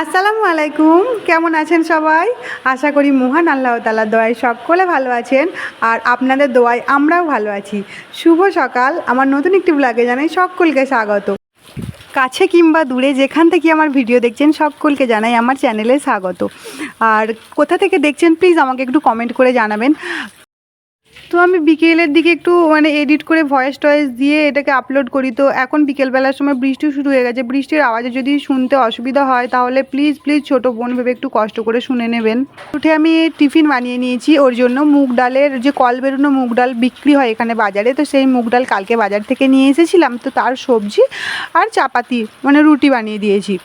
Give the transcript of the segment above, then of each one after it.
আসসালামু আলাইকুম, কেমন আছেন সবাই? আশা করি মহান আল্লাহ তাআলার দয়ায় সকলে ভালো আছেন। আর আপনাদের দোয়ায় আমরাও ভালো আছি। শুভ সকাল। আমার নতুন একটি ব্লগে জানাই সকলকে স্বাগত। কাছে কিংবা দূরে যেখান থেকে আমার ভিডিও দেখছেন সকলকে জানাই আমার চ্যানেলে স্বাগত। আর কোথা থেকে দেখছেন প্লিজ আমাকে একটু কমেন্ট করে জানাবেন। তো আমি বিকেলের দিকে একটু এডিট করে ভয়েস টয়েস দিয়ে এটাকে আপলোড করি। তো এখন বিকেলবেলার সময় বৃষ্টি শুরু হয়ে গেছে। বৃষ্টির আওয়াজে যদি শুনতে অসুবিধা হয় তাহলে প্লিজ প্লিজ ছোটো বোন ভেবে একটু কষ্ট করে শুনে নেবেন। উঠে আমি টিফিন বানিয়ে নিয়েছি। ওর জন্য মুগ ডালের যে কল বেরোনো মুগ ডাল বিক্রি হয় এখানে বাজারে, তো সেই মুগ ডাল কালকে বাজার থেকে নিয়ে এসেছিলাম। তো তার সবজি আর চাপাতি রুটি বানিয়ে দিয়েছি।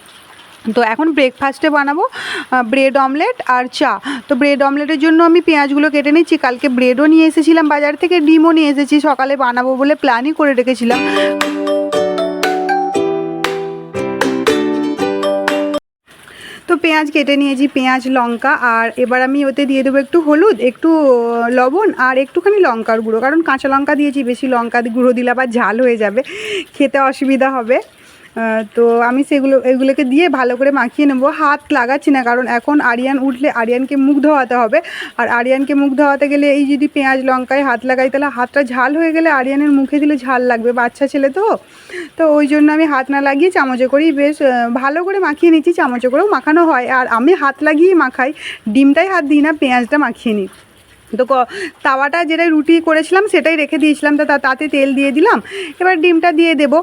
তো এখন ব্রেকফাস্টে বানাবো ব্রেড অমলেট আর চা। তো ব্রেড অমলেটের জন্য আমি পেঁয়াজগুলো কেটে নিচ্ছি। কালকে ব্রেডও নিয়ে এসেছিলাম বাজার থেকে, ডিমও নিয়ে এসেছি। সকালে বানাবো বলে প্ল্যানই করে রেখেছিলাম। তো পেঁয়াজ কেটে নিয়েছি, পেঁয়াজ লঙ্কা, আর এবার আমি ওতে দিয়ে দেবো একটু হলুদ, একটু লবণ আর একটুখানি লঙ্কার গুঁড়ো, কারণ কাঁচা লঙ্কা দিয়েছি, বেশি লঙ্কা গুঁড়ো দিলে আবার ঝাল হয়ে যাবে, খেতে অসুবিধা হবে। তো আমি এগুলোকে দিয়ে ভালো করে মাখিয়ে নেবো। হাত লাগাচ্ছি না, কারণ এখন আরিয়ান উঠলে আরিয়ানকে মুখ ধোয়াতে হবে। আর আরিয়ানকে মুখ ধোয়াতে গেলে এই যদি পেঁয়াজ লঙ্কায় হাত লাগাই তাহলে হাতটা ঝাল হয়ে গেলে আরিয়ানের মুখে দিলে ঝাল লাগবে, বাচ্চা ছেলে তো। তো ওই জন্য আমি হাত না লাগিয়ে চামচে করেই বেশ ভালো করে মাখিয়ে নিচ্ছি। চামচে করেও মাখানো হয়, আর আমি হাত লাগিয়েই মাখাই। ডিমটাই হাত দিই না, পেঁয়াজটা মাখিয়ে নিই। তো তাওয়াটা যেটাই রুটি করেছিলাম সেটাই রেখে দিয়েছিলাম, তো তাতে তেল দিয়ে দিলাম। এবার ডিমটা দিয়ে দেবো,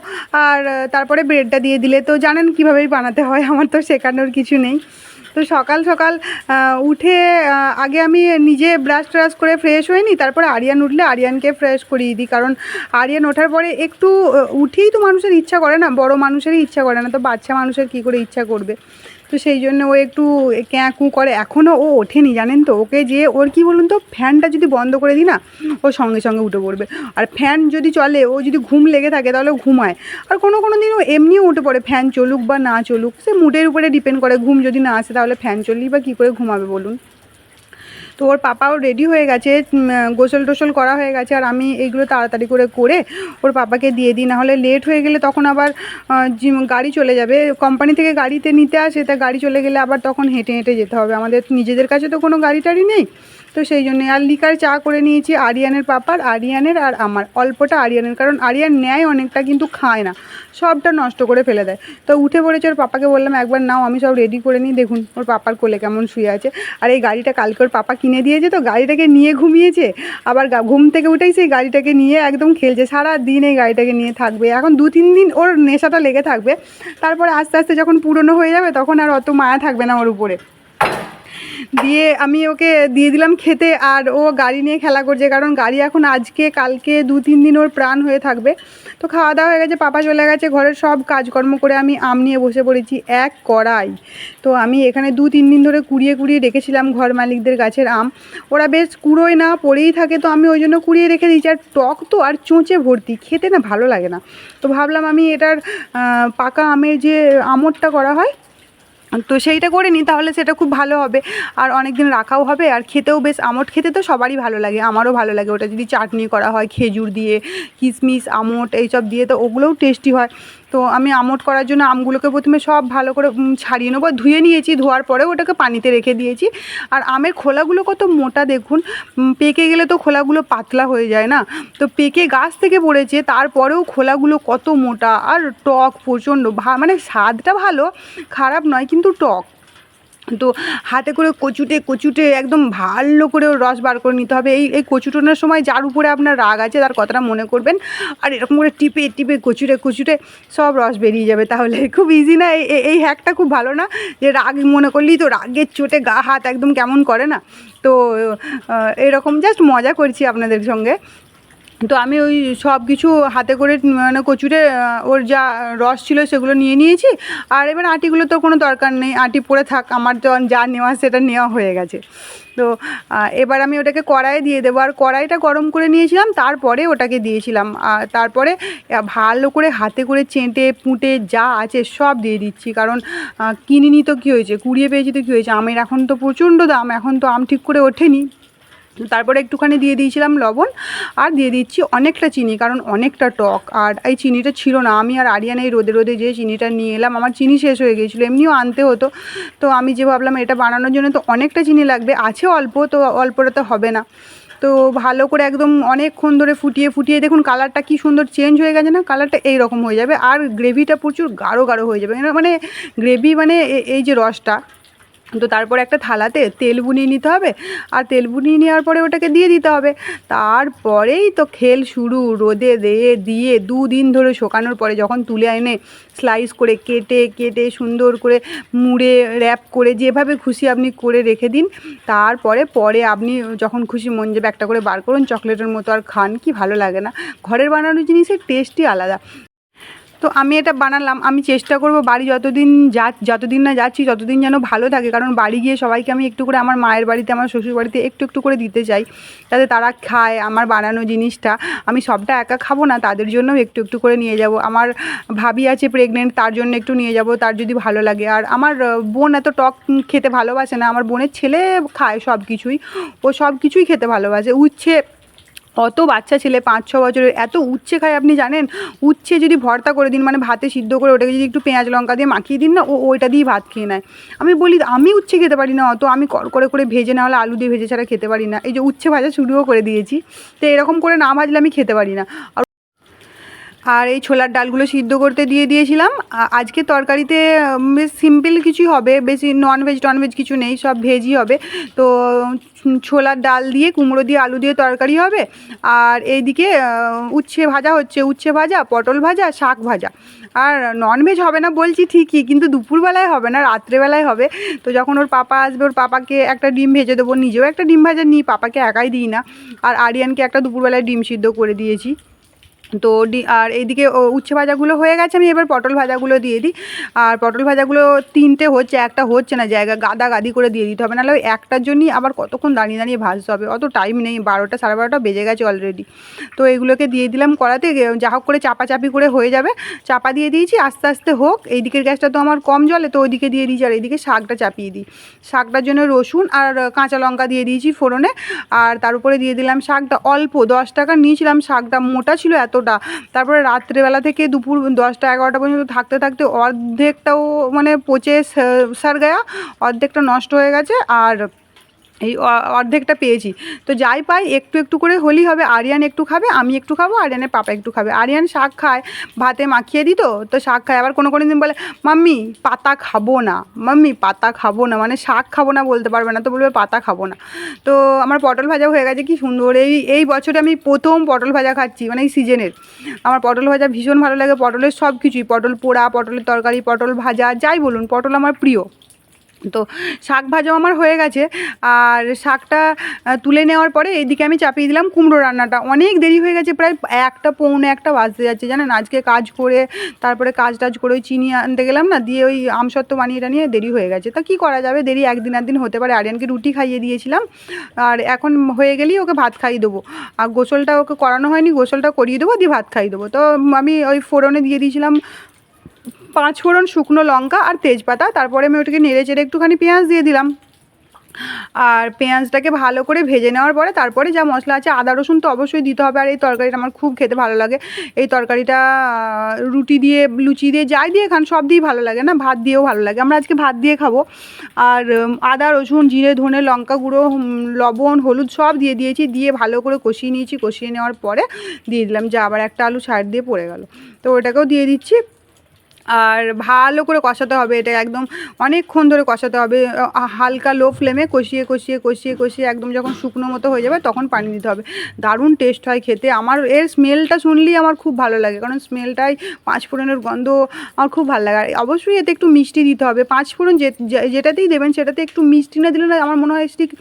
আর তারপরে ব্রেডটা দিয়ে দিলে তো জানেন কীভাবেই বানাতে হয়, আমার তো শেখানোর কিছু নেই। তো সকাল সকাল উঠে আগে আমি নিজে ব্রাশ ট্রাশ করে ফ্রেশ হয়ে নিই, তারপরে আরিয়ান উঠলে আরিয়ানকে ফ্রেশ করিয়ে দিই। কারণ আরিয়ান ওঠার পরে একটু উঠেই তো মানুষের ইচ্ছা করে না, বড় মানুষেরই ইচ্ছা করে না, তো বাচ্চা মানুষের কী করে ইচ্ছা করবে। তো সেই জন্য ও একটু ক্যাঁকু করে। এখনও ও ওঠেনি জানেন তো। ওকে যে ওর কী বলুন তো, ফ্যানটা যদি বন্ধ করে দিই না ও সঙ্গে সঙ্গে উঠে পড়বে। আর ফ্যান যদি চলে, ও যদি ঘুম লেগে থাকে তাহলে ঘুমায়। আর কোনো দিন ও এমনিও উঠে পড়ে, ফ্যান চলুক বা না চলুক, সে মুডের উপরে ডিপেন্ড করে। ঘুম যদি না আসে তাহলে ফ্যান চললেই বা কী করে ঘুমাবে বলুন। তো ওর পাপাও রেডি হয়ে গেছে, গোসল টোসল করা হয়ে গেছে। আর আমি এইগুলো তাড়াতাড়ি করে ওর পাপাকে দিয়ে দিই, নাহলে লেট হয়ে গেলে তখন আবার গাড়ি চলে যাবে। কোম্পানি থেকে গাড়িতে নিতে আসে, তা গাড়ি চলে গেলে আবার তখন হেঁটে হেঁটে যেতে হবে। আমাদের নিজেদের কাছে তো কোনো গাড়ি টাড়ি নেই। তো সেই জন্যে আর লিকার চা করে নিয়েছি আরিয়ানের পাপার, আরিয়ানের আর আমার। অল্পটা আরিয়ানের, কারণ আরিয়ান নেয় অনেকটা কিন্তু খায় না, সবটা নষ্ট করে ফেলে দেয়। তো উঠে পড়েছে, ওর পাপাকে বললাম একবার নাও, আমি সব রেডি করে নিই। দেখুন ওর পাপার কোলে কেমন শুয়ে আছে। আর এই গাড়িটা কালকে ওর পাপা কিনে দিয়েছে, তো গাড়িটাকে নিয়ে ঘুমিয়েছে। আবার ঘুম থেকে উঠেই সেই গাড়িটাকে নিয়ে একদম খেলছে। সারা দিন এই গাড়িটাকে নিয়ে থাকবে। এখন 2-3 দিন ওর নেশাটা লেগে থাকবে, তারপরে আস্তে আস্তে যখন পুরনো হয়ে যাবে তখন আর অত মায়া থাকবে না ওর উপরে। দিয়ে আমি ওকে দিয়ে দিলাম খেতে, আর ও গাড়ি নিয়ে খেলা করছে, কারণ গাড়ি এখন আজকে কালকে 2-3 দিন ওর প্রাণ হয়ে থাকবে। তো খাওয়া দাওয়া হয়ে গেছে, পাপা চলে গেছে, ঘরের সব কাজকর্ম করে আমি আম নিয়ে বসে পড়েছি এক কড়াই। তো আমি এখানে 2-3 দিন ধরে কুড়িয়ে রেখেছিলাম ঘর মালিকদের গাছের আম। ওরা বেশ কুড়োয় না, পড়েই থাকে, তো আমি ওই জন্য কুড়িয়ে রেখে দিয়েছি। আর টক তো, আর চোঁচে ভর্তি, খেতে না ভালো লাগে না। তো ভাবলাম আমি এটার পাকা আমের যে আমড়টা করা হয়, তো সেইটা করে নিই, তাহলে সেটা খুব ভালো হবে। আর অনেক দিন রাখাও হবে, আর খেতেও বেশ, আমট খেতে তো সবারই ভালো লাগে, আমারও ভালো লাগে। ওটা যদি চাটনি করা হয় খেজুর দিয়ে, কিশমিশ, আমট এইসব দিয়ে, তো ওগুলোও টেস্টি হয়। তো আমি আমট করার জন্য আমগুলোকে প্রথমে সব ভালো করে ছাড়িয়ে নেবো। ধুয়ে নিয়েছি, ধোয়ার পরেও ওটাকে পানিতে রেখে দিয়েছি। আর আমের খোলাগুলো কত মোটা দেখুন, পেকে গেলে তো খোলাগুলো পাতলা হয়ে যায় না। তো পেকে গাছ থেকে পড়েছে, তারপরেও খোলাগুলো কত মোটা, আর টক প্রচণ্ড। স্বাদটা ভালো, খারাপ নয়, কিন্তু টক। তো হাতে করে কচুটে একদম ভালো করে ওর রস বার করে নিতে হবে। এই কচুটোনার সময় যার উপরে আপনার রাগ আছে তার কথাটা মনে করবেন, আর এরকম করে টিপে কচুটে সব রস বেরিয়ে যাবে। তাহলে খুব ইজি না? এই হ্যাকটা খুব ভালো না, যে রাগ মনে করলেই তো রাগের চোটে গা হাত একদম কেমন করে না। তো এরকম জাস্ট মজা করছি আপনাদের সঙ্গে। তো আমি ওই সব কিছু হাতে করে কচুরে ওর যা রস ছিল সেগুলো নিয়ে নিয়েছি। আর এবার আটিগুলো তো কোনো দরকার নেই, আটি পড়ে থাক, আমার তো যা নেওয়া সেটা নেওয়া হয়ে গেছে। তো এবার আমি ওটাকে কড়াইয়ে দিয়ে দেবো। আর কড়াইটা গরম করে নিয়েছিলাম, তারপরে ওটাকে দিয়েছিলাম। আর তারপরে ভালো করে হাতে করে চেটে পুঁটে যা আছে সব দিয়ে দিচ্ছি, কারণ কিনিনি তো কী হয়েছে, কুড়িয়ে পেয়েছি তো কী হয়েছে, আমের এখন তো প্রচণ্ড দাম, এখন তো আম ঠিক করে ওঠেনি। তারপরে একটুখানি দিয়ে দিয়েছিলাম লবণ আর দিয়ে দিচ্ছি অনেকটা চিনি, কারণ অনেকটা টক। আর এই চিনিটা ছিল না, আমি আর আরিয়ান এই রোদে রোদে যে চিনিটা নিয়ে এলাম, আমার চিনি শেষ হয়ে গিয়েছিলো, এমনিও আনতে হতো। তো আমি যে ভাবলাম এটা বানানোর জন্য তো অনেকটা চিনি লাগবে, আছে অল্প, তো অল্পটা তো হবে না। তো ভালো করে একদম অনেকক্ষণ ধরে ফুটিয়ে ফুটিয়ে দেখুন কালারটা কি সুন্দর চেঞ্জ হয়ে গেছে না, কালারটা এইরকম হয়ে যাবে। আর গ্রেভিটা প্রচুর গাঢ় গাঢ় হয়ে যাবে, মানে গ্রেভি মানে এই যে রসটা। তো তারপর একটা থালাতে তেল বুনিয়ে নিতে হবে, আর তেল বুনিয়ে নেওয়ার পরে ওটাকে দিয়ে দিতে হবে। তারপরেই তো খেল শুরু, রোদে দিয়ে 2 দিন ধরে শুকানোর পরে যখন তুলে এনে স্লাইস করে কেটে কেটে সুন্দর করে মুড়ে র্যাপ করে যেভাবে খুশি আপনি করে রেখে দিন। পরে আপনি যখন খুশি মন যাবে একটা করে বার করুন, চকলেটের মতো আর খান, কি ভালো লাগে না? ঘরের বানানো জিনিসের টেস্টই আলাদা। তো আমি এটা বানালাম, আমি চেষ্টা করব বাড়ি যতদিন না যাচ্ছি ততদিন যেন ভালো থাকে, কারণ বাড়ি গিয়ে সবাইকে আমি একটু করে আমার মায়ের বাড়িতে, আমার শ্বশুর বাড়িতে একটু একটু করে দিতে চাই, যাতে তারা খায় আমার বানানো জিনিসটা। আমি সবটা একা খাবো না, তাদের জন্যও একটু একটু করে নিয়ে যাব। আমার ভাবি আছে প্রেগনেন্ট, তার জন্য একটু নিয়ে যাব, তার যদি ভালো লাগে। আর আমার বোন এত টক খেতে ভালোবাসে না, আমার বোনের ছেলে খায় সব কিছুই, ও সব কিছুই খেতে ভালোবাসে। উচ্ছে, অত বাচ্চা ছেলে 5-6 বছরের, এত উচ্ছে খায় আপনি জানেন? উচ্ছে যদি ভর্তা করে দিন, মানে ভাতে সিদ্ধ করে ওটাকে যদি একটু পেঁয়াজ লঙ্কা দিয়ে মাখিয়ে দিন না, ও ওইটা দিয়েই ভাত খেয়ে নেয়। আমি বলি আমি উচ্ছে খেতে পারি না অত, আমি করে ভেজে না হলে আলু দিয়ে ভেজে ছাড়া খেতে পারি না। এই যে উচ্ছে ভাজা শুরুও করে দিয়েছি, তো এরকম করে না ভাজলে আমি খেতে পারি না। আর এই ছোলার ডালগুলো সিদ্ধ করতে দিয়ে দিয়েছিলাম। আজকে তরকারিতে বেশ সিম্পল কিছুই হবে, বেশি টনভেজ কিছু নেই, সব ভেজই হবে। তো ছোলার ডাল দিয়ে কুমড়ো দিয়ে আলু দিয়ে তরকারি হবে। আর এইদিকে উচ্ছে ভাজা হচ্ছে, উচ্ছে ভাজা, পটল ভাজা, শাক ভাজা। আর ননভেজ হবে না বলছি ঠিকই, কিন্তু দুপুরবেলায় হবে না, রাত্রেবেলায় হবে। তো যখন ওর পাপা আসবে, ওর পাপাকে একটা ডিম ভেজে দেবো, নিজেও একটা ডিম ভাজা নিই, পাপাকে একাই দিই না। আর আরিয়ানকে একটা দুপুরবেলায় ডিম সিদ্ধ করে দিয়েছি। তো আর এইদিকে উচ্ছে ভাজাগুলো হয়ে গেছে, আমি এবার পটল ভাজাগুলো দিয়ে দিই। আর পটল ভাজাগুলো 3টে হচ্ছে, একটা হচ্ছে না, জায়গা গাদি করে দিয়ে দিতে হবে, নাহলে ওই একটার জন্যই আবার কতক্ষণ দাঁড়িয়ে দাঁড়িয়ে ভাজতে হবে, অত টাইম নেই, 12টা 12:30 বেজে গেছে অলরেডি। তো এগুলোকে দিয়ে দিলাম কড়াতে, যা হোক করে চাপাচাপি করে হয়ে যাবে। চাপা দিয়ে দিয়েছি, আস্তে আস্তে হোক। এই দিকের গ্যাসটা তো আমার কম জ্বলে, তো ওইদিকে দিয়ে দিয়েছি। আর এইদিকে শাকটা চাপিয়ে দিই, শাকটার জন্য রসুন আর কাঁচা লঙ্কা দিয়ে দিয়েছি ফোড়নে। আর তার উপরে দিয়ে দিলাম শাকটা, অল্প 10 টাকা নিয়েছিলাম, শাকটা মোটা ছিল এতটা। তারপরে রাত্রেবেলা থেকে দুপুর 10টা 11টা পর্যন্ত থাকতে থাকতে অর্ধেকটাও মানে পচে সার গায়া, অর্ধেকটা নষ্ট হয়ে গেছে। আর এই অর্ধেকটা পেয়েছি। তো যাই পাই একটু একটু করে হলেই হবে। আরিয়ান একটু খাবে, আমি একটু খাবো, আরিয়ানের পাপা একটু খাবে। আরিয়ান শাক খায়, ভাতে মাখিয়ে দিত তো শাক খায়। আবার কোনো দিন বলে মাম্মি পাতা খাবো না, মাম্মি পাতা খাবো না, মানে শাক খাবো না বলতে পারবে না, তো বলবে পাতা খাবো না। তো আমার পটল ভাজা হয়ে গেছে, কি সুন্দর। এই বছরে আমি প্রথম পটল ভাজা খাচ্ছি, মানে এই সিজনের। আমার পটল ভাজা ভীষণ ভালো লাগে, পটলের সব কিছুই, পটল পোড়া, পটলের তরকারি, পটল ভাজা, যাই বলুন, পটল আমার প্রিয়। তো শাক ভাজাও আমার হয়ে গেছে। আর শাকটা তুলে নেওয়ার পরে এইদিকে আমি চাপিয়ে দিলাম কুমড়ো রান্নাটা। অনেক দেরি হয়ে গেছে, প্রায় 1টা পৌনে 1টা বাজতে যাচ্ছে জানেন। আজকে কাজ করে তারপরে কাজ টাজ করে ওই চিনি আনতে গেলাম না, দিয়ে ওই আমসত্ত্ব বানিয়ে টানিয়ে দেরি হয়ে গেছে। তা কী করা যাবে, দেরি একদিন হতে পারে। আরিয়ানকে রুটি খাইয়ে দিয়েছিলাম, আর এখন হয়ে গেলেই ওকে ভাত খাইয়ে দেবো। আর গোসলটা ওকে করানো হয়নি, গোসলটা করিয়ে দেবো, দিয়ে ভাত খাইয়ে দেবো। তো আমি ওই ফোড়নে দিয়ে দিয়েছিলাম 5 ফোড়ন, শুকনো লঙ্কা আর তেজপাতা। তারপরে আমি ওটাকে নেড়ে চেড়ে একটুখানি পেঁয়াজ দিয়ে দিলাম। আর পেঁয়াজটাকে ভালো করে ভেজে নেওয়ার পরে তারপরে যা মশলা আছে, আদা রসুন তো অবশ্যই দিতে হবে। আর এই তরকারিটা আমার খুব খেতে ভালো লাগে। এই তরকারিটা রুটি দিয়ে, লুচি দিয়ে, যাই দিয়ে খান সব দিয়েই ভালো লাগে না, ভাত দিয়েও ভালো লাগে। আমরা আজকে ভাত দিয়ে খাবো। আর আদা রসুন জিরে ধনে লঙ্কা গুঁড়ো, লবণ হলুদ সব দিয়ে দিয়েছি, দিয়ে ভালো করে কষিয়ে নিয়েছি। কষিয়ে নেওয়ার পরে দিয়ে দিলাম, যা আবার একটা আলু সাইড দিয়ে পড়ে গেল, তো ওটাকেও দিয়ে দিচ্ছি। আর ভালো করে কষাতে হবে, এটা একদম অনেকক্ষণ ধরে কষাতে হবে, হালকা লো ফ্লেমে কষিয়ে কষিয়ে কষিয়ে কষিয়ে একদম যখন শুকনো মতো হয়ে যাবে তখন পানি দিতে হবে। দারুণ টেস্ট হয় খেতে। আমার এর স্মেলটা শুনলেই আমার খুব ভালো লাগে, কারণ স্মেলটাই, 5 ফোড়নের গন্ধ আমার খুব ভালো লাগে। আর অবশ্যই এতে একটু মিষ্টি দিতে হবে। 5 ফোড়ন যেটাতেই দেবেন সেটাতে একটু মিষ্টি না দিলে না আমার মনে হয় ঠিক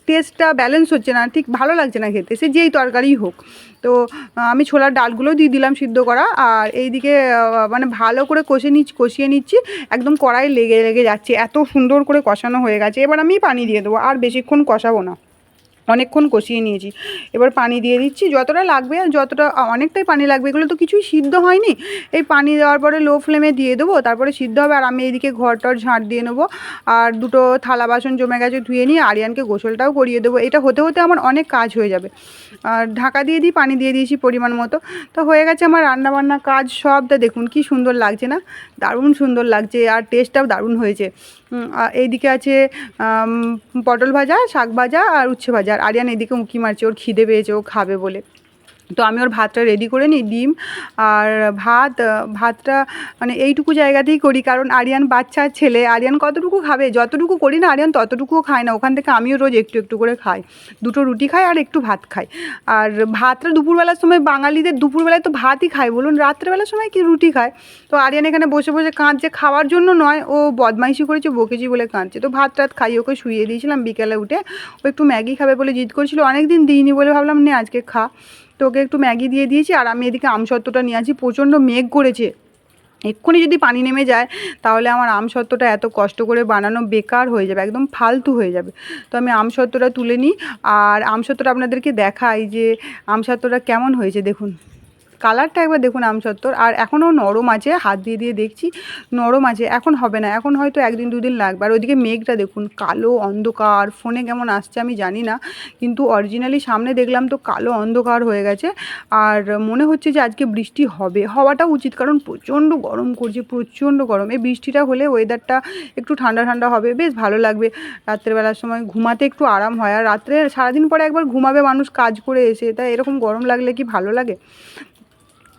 টেস্টটা ব্যালেন্স হচ্ছে না, ঠিক ভালো লাগছে না খেতে, সে যেই তরকারিই হোক। তো আমি ছোলার ডালগুলো দিয়ে দিলাম সিদ্ধ করা। আর এইদিকে মানে ভালো করে কষিয়ে নিচ্ছি, একদম কড়াই লেগে যাচ্ছে, এত সুন্দর করে কষানো হয়ে গেছে। এবার আমি পানি দিয়ে দেবো, আর বেশিক্ষণ কষাবো না। অনেকক্ষণ কষিয়ে নিয়েছি। এবার পানি দিয়ে দিচ্ছি যতটা লাগবে, যতটা অনেকটাই পানি লাগবে, এগুলো তো কিছুই সিদ্ধ হয়নি। এই পানি দেওয়ার পরে লো ফ্লেমে দিয়ে দেবো, তারপরে সিদ্ধ হবে। আর আমি এইদিকে ঘরটর ঝাঁট দিয়ে নেবো, আর দুটো থালা বাসন জমে গেছে ধুয়ে নিয়ে আরিয়ানকে গোসলটাও করিয়ে দেবো। এটা হতে হতে আমার অনেক কাজ হয়ে যাবে। আর ঢাকা দিয়ে দিই, পানি দিয়ে দিয়েছি পরিমাণ মতো। তো হয়ে গেছে আমার রান্নাবান্না কাজ সবটা। দেখুন কি সুন্দর লাগছে না, দারুণ সুন্দর লাগছে, আর টেস্টটাও দারুণ হয়েছে। এইদিকে আছে পটল ভাজা, শাক ভাজা আর উচ্ছে ভাজা। আর আরিয়ান এদিকে উঁকি মারছে, ওর খিদে পেয়েছে, ও খাবে বলে। তো আমি ওর ভাতটা রেডি করে নিই, ডিম আর ভাতটা মানে এইটুকু জায়গাতেই করি, কারণ আরিয়ান বাচ্চার ছেলে, আরিয়ান কতটুকু খাবে, যতটুকু করি না আরিয়ান ততটুকুও খায় না। ওখান থেকে আমিও রোজ একটু একটু করে খাই, দুটো রুটি খাই আর একটু ভাত খাই। আর ভাতটা দুপুরবেলার সময়, বাঙালিদের দুপুরবেলায় তো ভাতই খায় বলুন, রাত্রেবেলার সময় কি রুটি খায়। তো আরিয়ান এখানে বসে বসে কাঁদছে, খাওয়ার জন্য নয়, ও বদমাইশি করেছে, বকেছি বলে কাঁদছে। তো ভাত টাত খাই, ওকে শুইয়ে দিয়েছিলাম। বিকেলে উঠে ও একটু ম্যাগি খাবে বলে জিদ করছিল, অনেক দিন দিইনি বলে ভাবলাম নে আজকে খা। তো ওকে একটু ম্যাগি দিয়ে দিয়েছি। আর আমি এদিকে আমসত্ত্বটা নিয়ে আছি, প্রচণ্ড মেঘ করেছে, এক্ষুনি যদি পানি নেমে যায় তাহলে আমার আমসত্ত্বটা এত কষ্ট করে বানানো বেকার হয়ে যাবে, একদম ফালতু হয়ে যাবে। তো আমি আমসত্ত্বটা তুলে নিই, আর আমসত্ত্বটা আপনাদেরকে দেখাই যে আমসত্ত্বটা কেমন হয়েছে। দেখুন কালারটা একবার দেখুন আমসত্ত্বর, আর এখনও নরম আছে, হাত দিয়ে দিয়ে দেখছি নরম আছে। এখন হবে না, এখন হয়তো একদিন দুদিন লাগবে। আর ওইদিকে মেঘটা দেখুন, কালো অন্ধকার, ফোনে কেমন আসছে আমি জানি না, কিন্তু অরিজিনালি সামনে দেখলাম তো কালো অন্ধকার হয়ে গেছে। আর মনে হচ্ছে যে আজকে বৃষ্টি হবে, হওয়াটা উচিত, কারণ প্রচণ্ড গরম করছে, প্রচণ্ড গরম। এই বৃষ্টিটা হলে ওয়েদারটা একটু ঠান্ডা ঠান্ডা হবে, বেশ ভালো লাগবে। রাত্রেবেলার সময় ঘুমাতে একটু আরাম হয়, আর রাত্রে সারাদিন পরে একবার ঘুমাবে মানুষ কাজ করে এসে, তাই এরকম গরম লাগলে কি ভালো লাগে।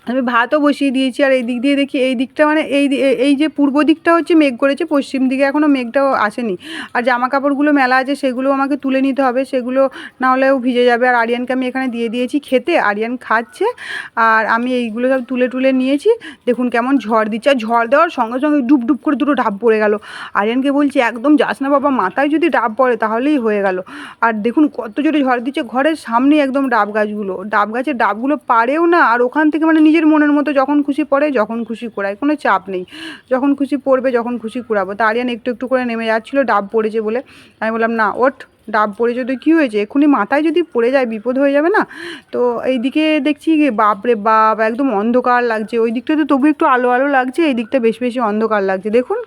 আমি ভাতও বসিয়ে দিয়েছি। আর এই দিক দিয়ে দেখি, এই দিকটা মানে এই যে পূর্ব দিকটা হচ্ছে মেঘ করেছে, পশ্চিম দিকে এখনও মেঘটাও আসেনি। আর জামা কাপড়গুলো মেলা আছে, সেগুলো আমাকে তুলে নিতে হবে, সেগুলো না হলেও ভিজে যাবে। আর আরিয়ানকে আমি এখানে দিয়ে দিয়েছি খেতে, আরিয়ান খাচ্ছে, আর আমি এইগুলো সব তুলে তুলে নিয়েছি। দেখুন কেমন ঝড় দিচ্ছে, আর ঝড় দেওয়ার সঙ্গে সঙ্গে ডুব ডুব করে দুটো ডাব পড়ে গেল। আরিয়ানকে বলছি একদম যাস না বাবা, মাথায় যদি ডাব পড়ে তাহলেই হয়ে গেল। আর দেখুন কত জোরে ঝড় দিচ্ছে, ঘরের সামনে একদম ডাব গাছগুলো, ডাব গাছের ডাবগুলো পারেও না। আর ওখান থেকে মানে নিজের মনের মতো যখন খুশি পড়ে, যখন খুশি কুড়ায়, কোনো চাপ নেই, যখন খুশি পড়বে, যখন খুশি কুড়াবো। তা আরিয়ান একটু একটু করে নেমে যাচ্ছিলো, ডাব পড়েছে বলে। আমি বললাম না ওঠ, ডাব পড়েছে তো কী হয়েছে, এক্ষুনি মাথায় যদি পড়ে যায় বিপদ হয়ে যাবে না। তো এইদিকে দেখছি বাপরে বাপ, একদম অন্ধকার লাগছে। ওই দিকটাতে তবু একটু আলো আলো লাগছে, এই দিকটা বেশ বেশি অন্ধকার লাগছে দেখুন।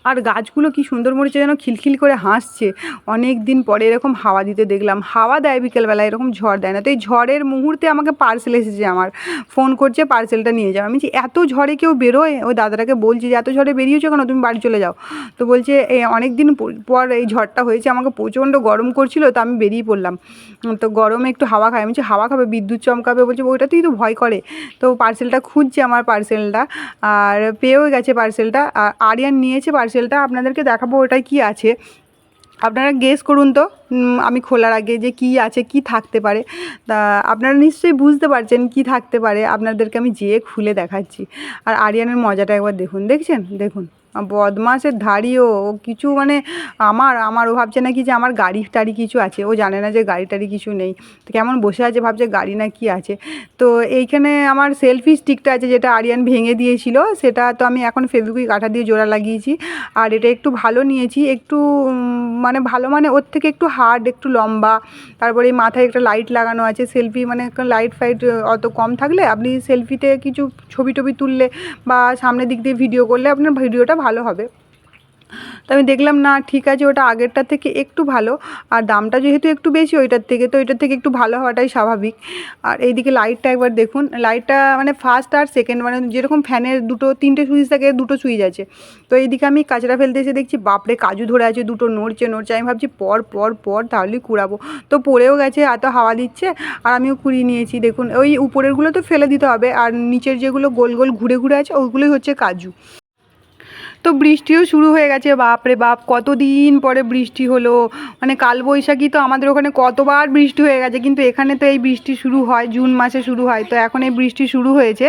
আর গাছগুলো কি সুন্দর মরেছে, যেন খিলখিল করে হাসছে। অনেক দিন পরে এরকম হাওয়া দিতে দেখলাম, হাওয়া দেয় বিকেলবেলা, এরকম ঝড় দেয় না। তো এই ঝড়ের মুহূর্তে আমাকে পার্সেল এসেছে, আমার ফোন করছে পার্সেলটা নিয়ে যাও। আমি বলছি এত ঝড়ে কেউ বেরোয়? ওই দাদাটাকে বলছি যে এত ঝড়ে বেরিয়েছো কেন, তুমি বাড়ি চলে যাও। তো বলছে অনেক দিন পর এই ঝড়টা হয়েছে, আমাকে প্রচণ্ড গরম করছিল, তো আমি বেরিয়ে পড়লাম। তো গরমে একটু হাওয়া খাই। আমি বলছি হাওয়া খাবে, বিদ্যুৎ চমকাবে। বলছে ওইটাতেই তো ভয় করে। তো পার্সেলটা খুঁজছে, আমার পার্সেলটা, আর পেয়েও গেছে পার্সেলটা। আর আরিয়ান নিয়েছে পার্সেলটা, আপনাদেরকে দেখাবো ওটায় কী আছে। আপনারা গেস করুন তো, আমি খোলার আগে যে কী আছে, কী থাকতে পারে। তা আপনারা নিশ্চয়ই বুঝতে পারছেন কী থাকতে পারে, আপনাদেরকে আমি যেয়ে খুলে দেখাচ্ছি। আর আরিয়ানের মজাটা একবার দেখুন, দেখছেন, দেখুন বদমাসের ধাড়িও, ও কিছু মানে আমার ও ভাবছে নাকি যে আমার গাড়ি টাড়ি কিছু আছে, ও জানে না যে গাড়ি টাড়ি কিছু নেই। তো কেমন বসে আছে, ভাবছে গাড়ি না কি আছে। তো এইখানে আমার সেলফি স্টিকটা আছে, যেটা আরিয়ান ভেঙে দিয়েছিল, সেটা তো আমি এখন ফেভিকুইক আঠা দিয়ে জোড়া লাগিয়েছি। আর এটা একটু ভালো নিয়েছি, একটু মানে ভালো মানে ওর থেকে একটু হার্ড, একটু লম্বা। তারপরে এই মাথায় একটা লাইট লাগানো আছে, সেলফি মানে লাইট ফাইট অত কম থাকলে আপনি সেলফিতে কিছু ছবি টবি তুললে বা সামনের দিক দিয়ে ভিডিও করলে আপনার ভিডিওটা ভালো হবে। তো আমি দেখলাম না ঠিক আছে, ওটা আগেরটার থেকে একটু ভালো, আর দামটা যেহেতু একটু বেশি ওইটার থেকে, তো এটার থেকে একটু ভালো হওয়াটাই স্বাভাবিক। আর এইদিকে লাইটটা একবার দেখুন, লাইটটা মানে ফার্স্ট আর সেকেন্ড, মানে যেরকম ফ্যানের তিনটে সুইচ থাকে, দুটো সুইচ আছে। তো এইদিকে আমি কাচড়া ফেলতে এসে দেখছি বাপরে কাজু ধরে আছে, দুটো নড়ছে নড়ছে। আমি ভাবছি পর তাহলেই কুড়াবো। তো পড়েও গেছে, এত হাওয়া দিচ্ছে, আর আমিও কুড়িয়ে নিয়েছি। দেখুন ওই উপরেরগুলো তো ফেলে দিতে হবে, আর নিচের যেগুলো গোল গোল ঘুরে ঘুরে আছে ওইগুলোই হচ্ছে কাজু। তো বৃষ্টিও শুরু হয়ে গেছে, বাপরে বাপ কতদিন পরে বৃষ্টি হলো। মানে কালবৈশাখী তো আমাদের ওখানে কতবার বৃষ্টি হয়ে গেছে, কিন্তু এখানে তো এই বৃষ্টি শুরু হয় জুন মাসে শুরু হয়, তো এখন এই বৃষ্টি শুরু হয়েছে।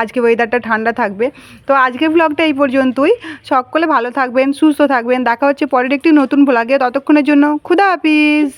আজকে ওয়েদারটা ঠান্ডা থাকবে। তো আজকের ব্লগটা এই পর্যন্তই। সকলে ভালো থাকবেন, সুস্থ থাকবেন, দেখা হচ্ছে পরের একটি নতুন ব্লগে। ততক্ষণের জন্য খুদা হাফিজ।